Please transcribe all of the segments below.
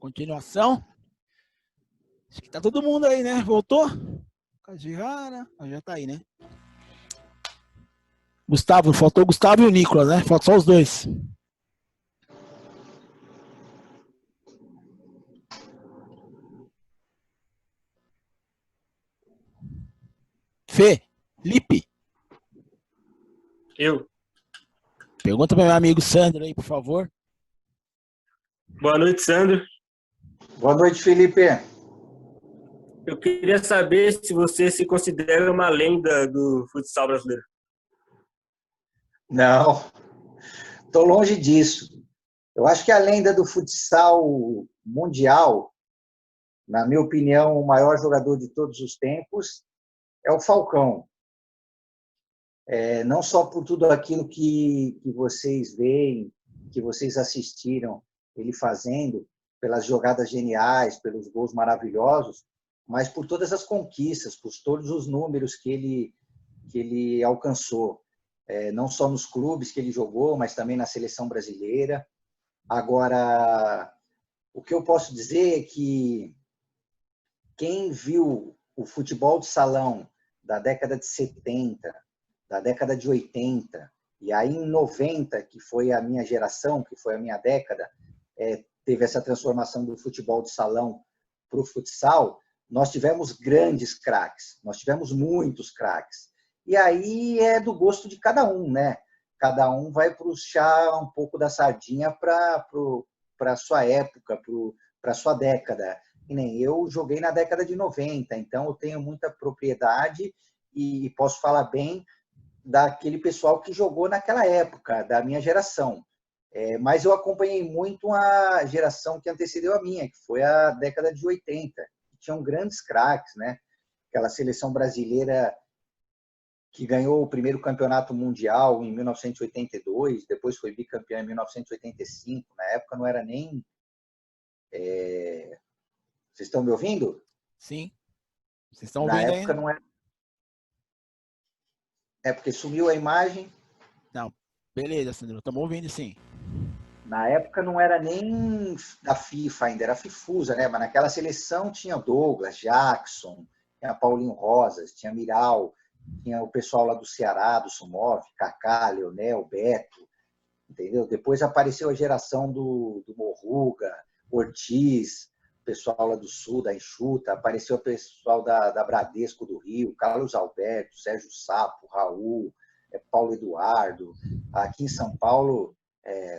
Continuação. Acho que tá todo mundo aí, né? Voltou? Cajihara. Já tá aí, né? Gustavo, faltou o Gustavo e o Nicolas, né? Faltam só os dois. Felipe. Eu. Pergunta para meu amigo Sandro aí, por favor. Boa noite, Sandro. Boa noite, Felipe. Eu queria saber se você se considera uma lenda do futsal brasileiro. Não, estou longe disso. Eu acho que a lenda do futsal mundial, na minha opinião, o maior jogador de todos os tempos é o Falcão. Não só por tudo aquilo que vocês veem, que vocês assistiram ele fazendo, pelas jogadas geniais, pelos gols maravilhosos, mas por todas as conquistas, por todos os números que ele alcançou. Não só nos clubes que ele jogou, mas também na seleção brasileira. Agora, o que eu posso dizer é que quem viu o futebol de salão da década de 70, da década de 80, e aí em 90, que foi a minha geração, que foi a minha década, teve essa transformação do futebol de salão para o futsal, nós tivemos grandes craques, nós tivemos muitos craques. E aí é do gosto de cada um, né? Cada um vai puxar um pouco da sardinha para a sua época, para a sua década. E nem eu joguei na década de 90, então eu tenho muita propriedade e posso falar bem daquele pessoal que jogou naquela época, da minha geração. Mas eu acompanhei muito a geração que antecedeu a minha, que foi a década de 80, que tinham grandes craques, né? Aquela seleção brasileira que ganhou o primeiro campeonato mundial em 1982, depois foi bicampeão em 1985. Na época não era nem... Vocês estão me ouvindo? Sim. Vocês estão Na ouvindo época ainda? não era... porque sumiu a imagem. Não. Beleza, Sandro. Estamos ouvindo, sim. Na época não era nem da FIFA ainda, era Fifusa, né? Mas naquela seleção tinha Douglas, Jackson, tinha Paulinho Rosas, tinha Miral, tinha o pessoal lá do Ceará, do Sumov, Kaká, Leonel, Beto, entendeu? Depois apareceu a geração do Morruga, Ortiz, o pessoal lá do Sul, da Enxuta, apareceu o pessoal da Bradesco do Rio, Carlos Alberto, Sérgio Sapo, Raul, Paulo Eduardo. Aqui em São Paulo,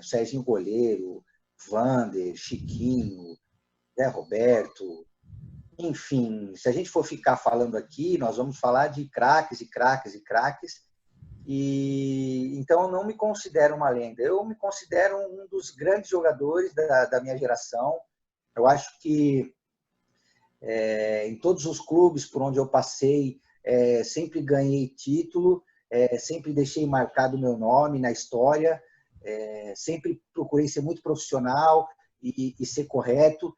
Serginho Goleiro, Vander, Chiquinho, Zé Roberto. Enfim, se a gente for ficar falando aqui, nós vamos falar de craques e craques e craques. Então, eu não me considero uma lenda. Eu me considero um dos grandes jogadores da minha geração. Eu acho que em todos os clubes por onde eu passei, sempre ganhei título, sempre deixei marcado o meu nome na história, sempre procurei ser muito profissional e ser correto.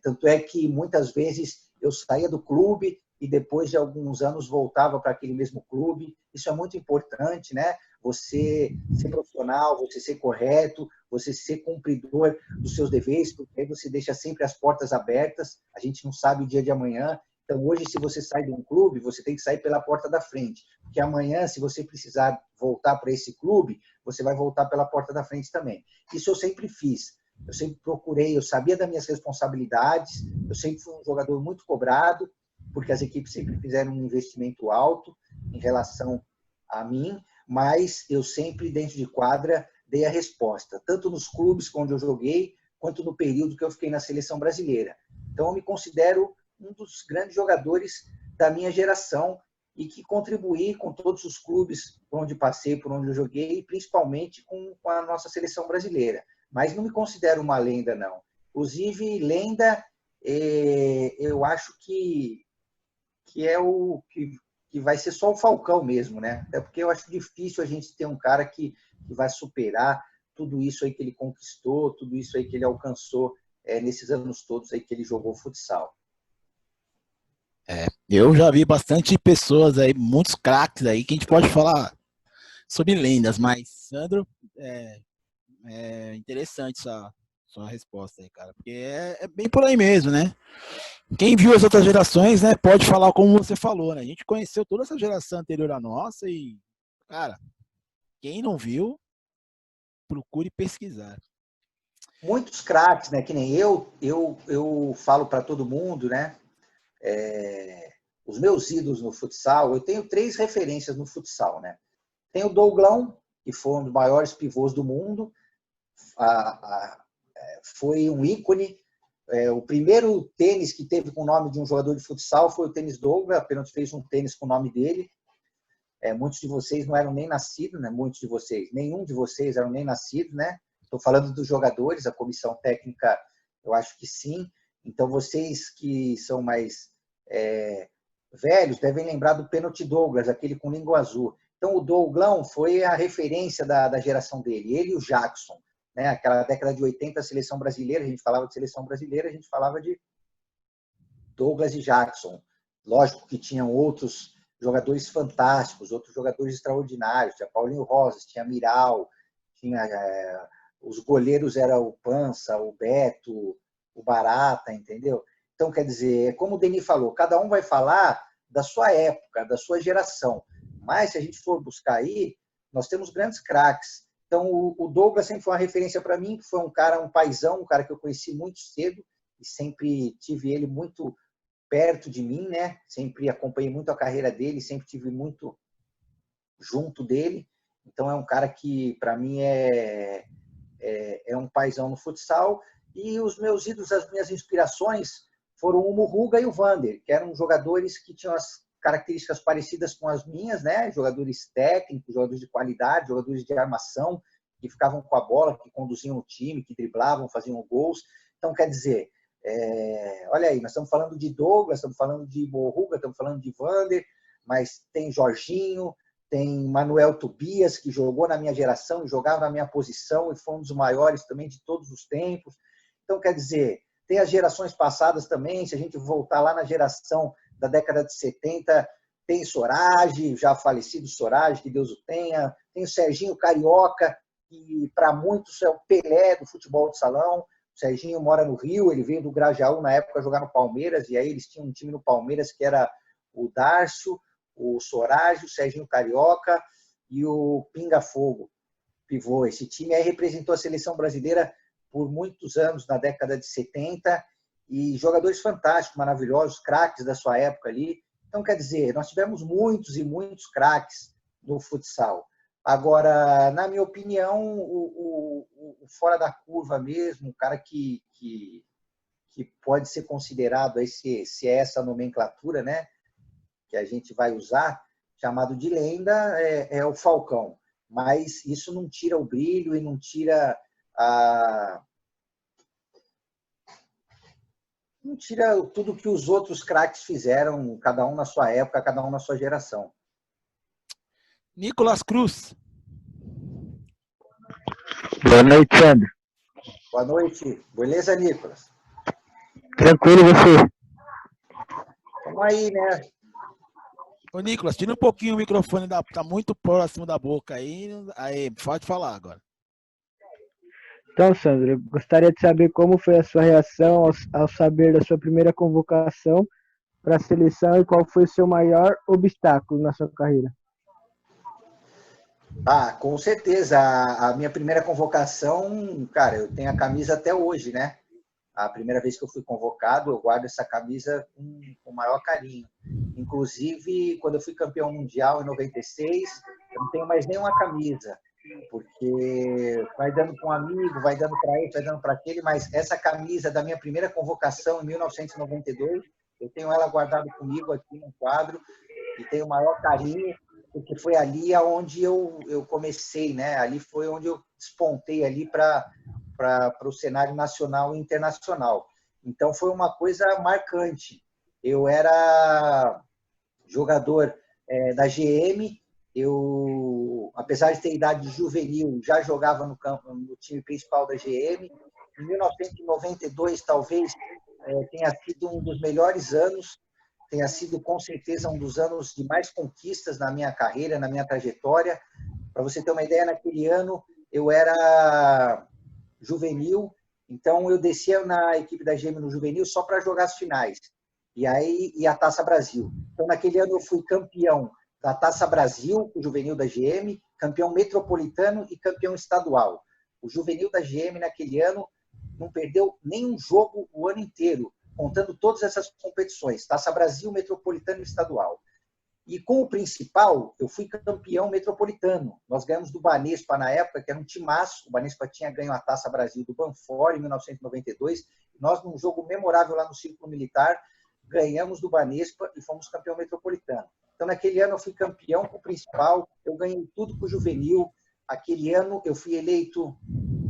Tanto é que muitas vezes eu saía do clube e depois de alguns anos voltava para aquele mesmo clube. Isso é muito importante, né? Você ser profissional, você ser correto, você ser cumpridor dos seus deveres, porque aí você deixa sempre as portas abertas. A gente não sabe o dia de amanhã. Então, hoje, se você sai de um clube, você tem que sair pela porta da frente. Porque amanhã, se você precisar voltar para esse clube, você vai voltar pela porta da frente também. Isso eu sempre fiz. Eu sempre procurei, eu sabia das minhas responsabilidades, eu sempre fui um jogador muito cobrado, porque as equipes sempre fizeram um investimento alto em relação a mim, mas eu sempre, dentro de quadra, dei a resposta, tanto nos clubes onde eu joguei, quanto no período que eu fiquei na seleção brasileira. Então, eu me considero um dos grandes jogadores da minha geração e que contribuí com todos os clubes por onde passei, por onde eu joguei, principalmente com a nossa seleção brasileira. Mas não me considero uma lenda, não. Inclusive, lenda, eu acho que é o que vai ser só o Falcão mesmo, né? Até porque eu acho difícil a gente ter um cara que vai superar tudo isso aí que ele conquistou, tudo isso aí que ele alcançou nesses anos todos aí que ele jogou futsal. Eu já vi bastante pessoas aí, muitos craques aí, que a gente pode falar sobre lendas, mas, Sandro, é interessante sua resposta aí, cara. Porque é bem por aí mesmo, né? Quem viu as outras gerações, né, pode falar como você falou, né? A gente conheceu toda essa geração anterior à nossa e, cara, quem não viu, procure pesquisar. Muitos craques, né? Que nem eu falo para todo mundo, né? Os meus ídolos no futsal, eu tenho 3 referências no futsal, né? Tem o Douglão, que foi um dos maiores pivôs do mundo, foi um ícone. O primeiro tênis que teve com o nome de um jogador de futsal foi o tênis Douglas, apenas fez um tênis com o nome dele. Muitos de vocês não eram nem nascidos, né? Nenhum de vocês eram nem nascidos, né? Estou falando dos jogadores, a comissão técnica, eu acho que sim. Então, vocês que são mais velhos devem lembrar do pênalti Douglas, aquele com língua azul. Então, o Douglão foi a referência da geração dele, ele e o Jackson. Né? Aquela década de 80, a seleção brasileira, a gente falava de seleção brasileira, a gente falava de Douglas e Jackson. Lógico que tinham outros jogadores fantásticos, outros jogadores extraordinários. Tinha Paulinho Rosas, tinha Miral, tinha, os goleiros eram o Pança, o Beto, o Barata, entendeu? Então, quer dizer, como o Denis falou, cada um vai falar da sua época, da sua geração. Mas, se a gente for buscar aí, nós temos grandes craques. Então, o Douglas sempre foi uma referência para mim, que foi um cara, um paizão, um cara que eu conheci muito cedo e sempre tive ele muito perto de mim, né? Sempre acompanhei muito a carreira dele, sempre tive muito junto dele. Então, é um cara que, para mim, é um paizão no futsal. E os meus ídolos, as minhas inspirações foram o Murruga e o Vander, que eram jogadores que tinham as características parecidas com as minhas, né? Jogadores técnicos, jogadores de qualidade, jogadores de armação, que ficavam com a bola, que conduziam o time, que driblavam, faziam gols. Então, quer dizer, olha aí, nós estamos falando de Douglas, estamos falando de Murruga, estamos falando de Vander, mas tem Jorginho, tem Manuel Tobias, que jogou na minha geração, jogava na minha posição e foi um dos maiores também de todos os tempos. Então, quer dizer, tem as gerações passadas também, se a gente voltar lá na geração da década de 70, tem Sorage, já falecido Sorage, que Deus o tenha, tem o Serginho Carioca, que para muitos é o Pelé do futebol de salão. O Serginho mora no Rio, ele veio do Grajaú na época jogar no Palmeiras, e aí eles tinham um time no Palmeiras que era o Dárcio, o Sorage, o Serginho Carioca e o Pinga Fogo, pivô. Esse time aí representou a seleção brasileira por muitos anos, na década de 70, e jogadores fantásticos, maravilhosos, craques da sua época ali. Então, quer dizer, nós tivemos muitos e muitos craques no futsal. Agora, na minha opinião, o fora da curva mesmo, o cara que pode ser considerado, aí, se é essa nomenclatura, né, que a gente vai usar, chamado de lenda, é o Falcão. Mas isso não tira o brilho e não tira tudo que os outros craques fizeram, cada um na sua época, cada um na sua geração. Nicolas Cruz. Boa noite, Sandro. Boa noite. Beleza, Nicolas? Tranquilo, você? Vamos aí, né? Ô, Nicolas, tira um pouquinho o microfone, tá muito próximo da boca aí. Aí, pode falar agora. Então, Sandro, eu gostaria de saber como foi a sua reação ao saber da sua primeira convocação para a seleção e qual foi o seu maior obstáculo na sua carreira. Com certeza. A minha primeira convocação, cara, eu tenho a camisa até hoje, né? A primeira vez que eu fui convocado, eu guardo essa camisa com o maior carinho. Inclusive, quando eu fui campeão mundial em 96, eu não tenho mais nenhuma camisa, porque vai dando para um amigo, vai dando para esse, vai dando para aquele, mas essa camisa da minha primeira convocação em 1992, eu tenho ela guardada comigo aqui no quadro e tenho o maior carinho, porque foi ali onde eu comecei, né? Ali foi onde eu despontei ali para o cenário nacional e internacional. Então, foi uma coisa marcante. Eu era jogador da GM, apesar de ter idade juvenil, já jogava no time principal da GM. Em 1992, talvez, tenha sido um dos melhores anos, tenha sido, com certeza, um dos anos de mais conquistas na minha carreira, na minha trajetória. Para você ter uma ideia, naquele ano, eu era juvenil, Então, eu descia na equipe da GM no juvenil só para jogar as finais. E aí, e a Taça Brasil. Então, naquele ano, eu fui campeão da Taça Brasil, o juvenil da GM, campeão metropolitano e campeão estadual. O juvenil da GM, naquele ano, não perdeu nenhum jogo o ano inteiro, contando todas essas competições, Taça Brasil, metropolitano e estadual. E com o principal, eu fui campeão metropolitano. Nós ganhamos do Banespa na época, que era um timaço. O Banespa tinha ganho a Taça Brasil do Banfora em 1992. Nós, num jogo memorável lá no Círculo Militar, ganhamos do Banespa e fomos campeão metropolitano. Então, naquele ano, eu fui campeão com o principal, eu ganhei tudo com o juvenil. Aquele ano, eu fui eleito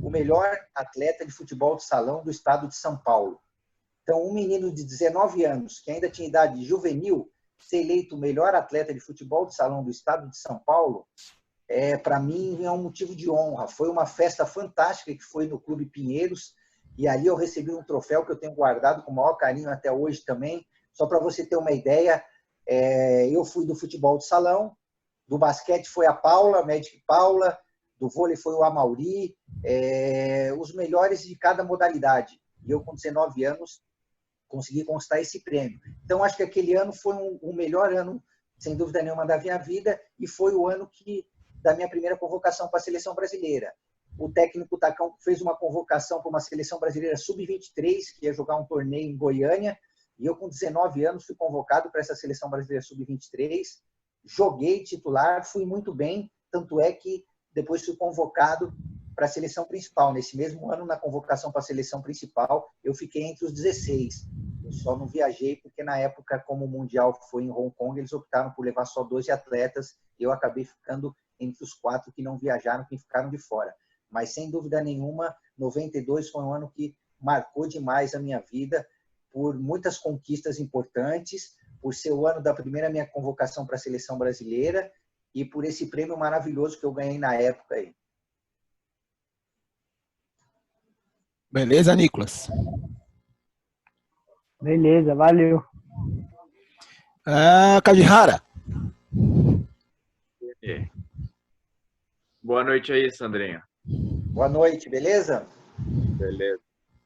o melhor atleta de futebol de salão do estado de São Paulo. Então, um menino de 19 anos, que ainda tinha idade de juvenil, ser eleito o melhor atleta de futebol de salão do estado de São Paulo, para mim, é um motivo de honra. Foi uma festa fantástica que foi no Clube Pinheiros, e ali eu recebi um troféu que eu tenho guardado com o maior carinho até hoje também. Só para você ter uma ideia, eu fui do futebol de salão, do basquete foi a Paula, a Magic Paula, do vôlei foi o Amauri, os melhores de cada modalidade. E eu, com 19 anos, consegui conquistar esse prêmio. Então, acho que aquele ano foi o melhor ano, sem dúvida nenhuma, da minha vida, e foi o ano da minha primeira convocação para a seleção brasileira. O técnico Tacão fez uma convocação para uma seleção brasileira sub-23, que ia jogar um torneio em Goiânia, e eu, com 19 anos, fui convocado para essa seleção brasileira sub-23, joguei titular, fui muito bem, tanto é que depois fui convocado para a seleção principal. Nesse mesmo ano, na convocação para a seleção principal, eu fiquei entre os 16. Eu só não viajei porque, na época, como o Mundial foi em Hong Kong, eles optaram por levar só 12 atletas, e eu acabei ficando entre os 4 que não viajaram, que ficaram de fora. Mas, sem dúvida nenhuma, 92 foi um ano que marcou demais a minha vida, por muitas conquistas importantes, por ser o ano da primeira minha convocação para a seleção brasileira e por esse prêmio maravilhoso que eu ganhei na época aí. Beleza, Nicolas? Beleza, valeu. Kajihara. Boa noite aí, Sandrinho. Boa noite, beleza? Beleza.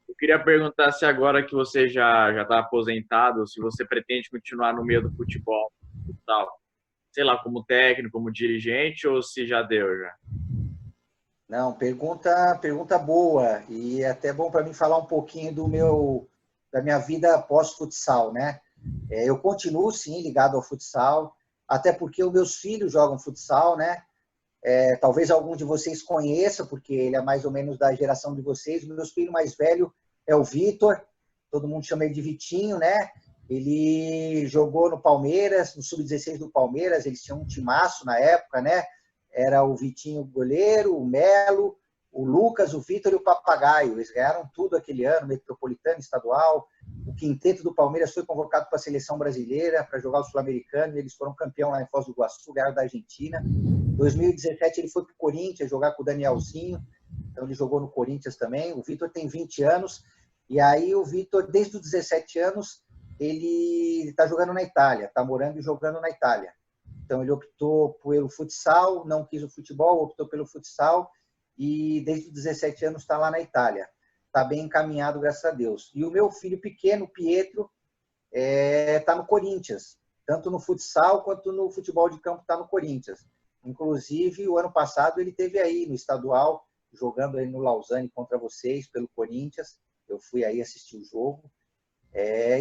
Eu queria perguntar se agora que você já está aposentado, se você pretende continuar no meio do futebol e tal. Sei lá, como técnico, como dirigente, ou se já deu já? Não, pergunta boa, e é até bom para mim falar um pouquinho da minha vida pós-futsal, né? Eu continuo, sim, ligado ao futsal, até porque os meus filhos jogam futsal, né? Talvez algum de vocês conheça, porque ele é mais ou menos da geração de vocês. O meu filho mais velho é o Vitor, todo mundo chama ele de Vitinho, né? Ele jogou no Palmeiras, no Sub-16 do Palmeiras, eles tinham um timaço na época, né? Era o Vitinho goleiro, o Melo, o Lucas, o Vitor e o Papagaio. Eles ganharam tudo aquele ano, metropolitano, estadual. O quinteto do Palmeiras foi convocado para a seleção brasileira para jogar o Sul-Americano, e eles foram campeão lá em Foz do Iguaçu, ganharam da Argentina. Em 2017 ele foi para o Corinthians jogar com o Danielzinho, então ele jogou no Corinthians também. O Vitor tem 20 anos, e aí o Vitor, desde os 17 anos, ele está jogando na Itália, está morando e jogando na Itália. Então ele optou pelo futsal, não quis o futebol, optou pelo futsal, e desde os 17 anos está lá na Itália. Está bem encaminhado, graças a Deus. E o meu filho pequeno, Pietro, está no Corinthians, tanto no futsal quanto no futebol de campo está no Corinthians. Inclusive, o ano passado ele teve aí no estadual, jogando aí no Lausanne contra vocês, pelo Corinthians. Eu fui aí assistir o jogo.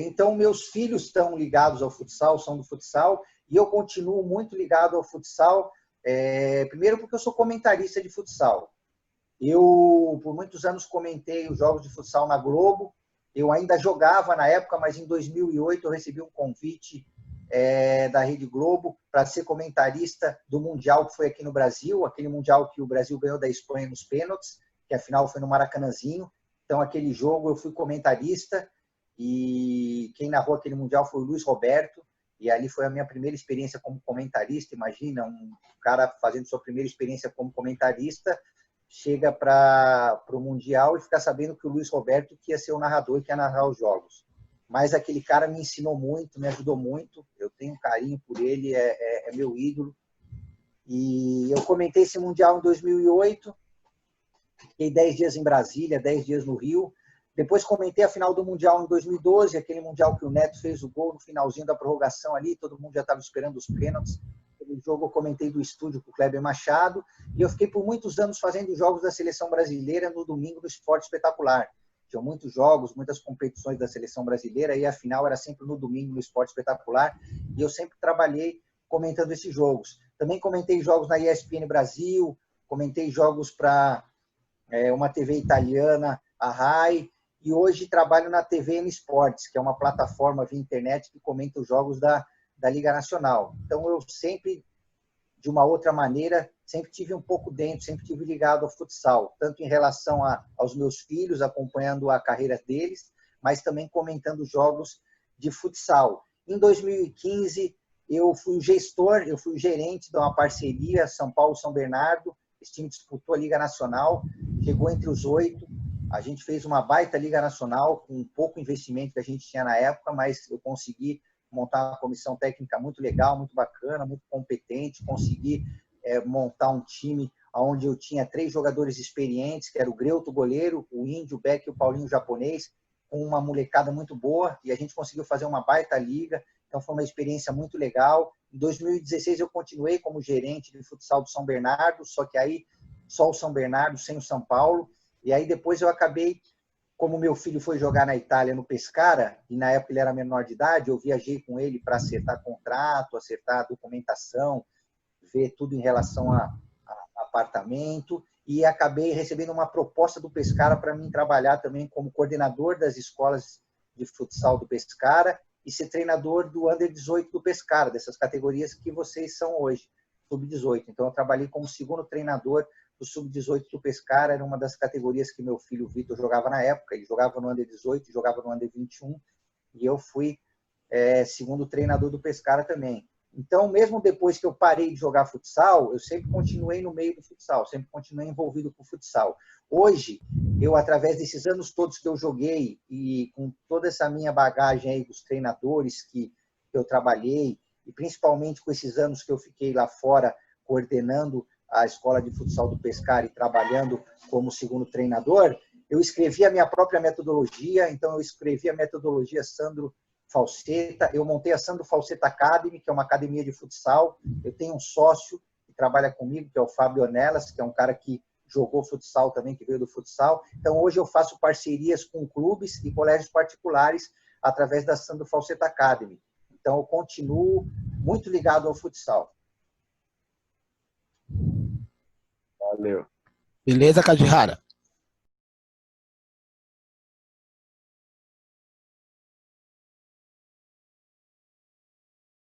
Então, meus filhos estão ligados ao futsal, são do futsal, e eu continuo muito ligado ao futsal, primeiro porque eu sou comentarista de futsal. Eu, por muitos anos, comentei os jogos de futsal na Globo. Eu ainda jogava na época, mas em 2008 eu recebi um convite da Rede Globo para ser comentarista do Mundial que foi aqui no Brasil, aquele Mundial que o Brasil ganhou da Espanha nos pênaltis, que afinal foi no Maracanãzinho. Então, aquele jogo eu fui comentarista, e quem narrou aquele Mundial foi o Luiz Roberto, e ali foi a minha primeira experiência como comentarista. Imagina, um cara fazendo sua primeira experiência como comentarista, chega para o Mundial e fica sabendo que o Luiz Roberto que ia ser o narrador, que ia narrar os jogos. Mas aquele cara me ensinou muito, me ajudou muito, eu tenho um carinho por ele, é meu ídolo. E eu comentei esse Mundial em 2008, fiquei 10 dias em Brasília, 10 dias no Rio. Depois comentei a final do Mundial em 2012, aquele Mundial que o Neto fez o gol no finalzinho da prorrogação ali, todo mundo já estava esperando os pênaltis. Aquele jogo eu comentei do estúdio com o Kleber Machado, e eu fiquei por muitos anos fazendo jogos da Seleção Brasileira no domingo do Esporte Espetacular. Tinha muitos jogos, muitas competições da Seleção Brasileira, e a final era sempre no domingo no Esporte Espetacular, e eu sempre trabalhei comentando esses jogos. Também comentei jogos na ESPN Brasil, comentei jogos para uma TV italiana, a RAI, e hoje trabalho na TVN Esportes, que é uma plataforma via internet que comenta os jogos da Liga Nacional. Então, eu sempre, de uma outra maneira, sempre tive um pouco dentro, sempre tive ligado ao futsal, tanto em relação aos meus filhos, acompanhando a carreira deles, mas também comentando jogos de futsal. Em 2015, eu fui o gestor, eu fui o gerente de uma parceria São Paulo-São Bernardo. Esse time disputou a Liga Nacional, chegou entre os 8. A gente fez uma baita Liga Nacional, com pouco investimento que a gente tinha na época, mas eu consegui montar uma comissão técnica muito legal, muito bacana, muito competente, consegui montar um time onde eu tinha 3 jogadores experientes, que era o Greuto, goleiro, o Índio, o Beck e o Paulinho, japonês, com uma molecada muito boa, e a gente conseguiu fazer uma baita liga. Então foi uma experiência muito legal. Em 2016 eu continuei como gerente de futsal do São Bernardo, só que aí só o São Bernardo, sem o São Paulo. E aí depois eu acabei, como meu filho foi jogar na Itália no Pescara, e na época ele era menor de idade, eu viajei com ele para acertar contrato, acertar documentação, ver tudo em relação a apartamento, e acabei recebendo uma proposta do Pescara para mim trabalhar também como coordenador das escolas de futsal do Pescara e ser treinador do Under 18 do Pescara, dessas categorias que vocês são hoje, Sub-18. Então eu trabalhei como segundo treinador do Sub-18 do Pescara, era uma das categorias que meu filho Vitor jogava na época. Ele jogava no Under 18, jogava no Under 21, e eu fui segundo treinador do Pescara também. Então, mesmo depois que eu parei de jogar futsal, eu sempre continuei no meio do futsal, sempre continuei envolvido com o futsal. Hoje, eu, através desses anos todos que eu joguei e com toda essa minha bagagem aí dos treinadores que eu trabalhei, e principalmente com esses anos que eu fiquei lá fora coordenando a escola de futsal do Pescara e trabalhando como segundo treinador, eu escrevi a minha própria metodologia. Então eu escrevi a metodologia Sandro Falseta, eu montei a Sandro Falseta Academy, que é uma academia de futsal. Eu tenho um sócio que trabalha comigo, que é o Fábio Onelas, que é um cara que jogou futsal também, que veio do futsal. Então hoje eu faço parcerias com clubes e colégios particulares através da Sandro Falseta Academy. Então eu continuo muito ligado ao futsal. Valeu. Beleza, Kajihara?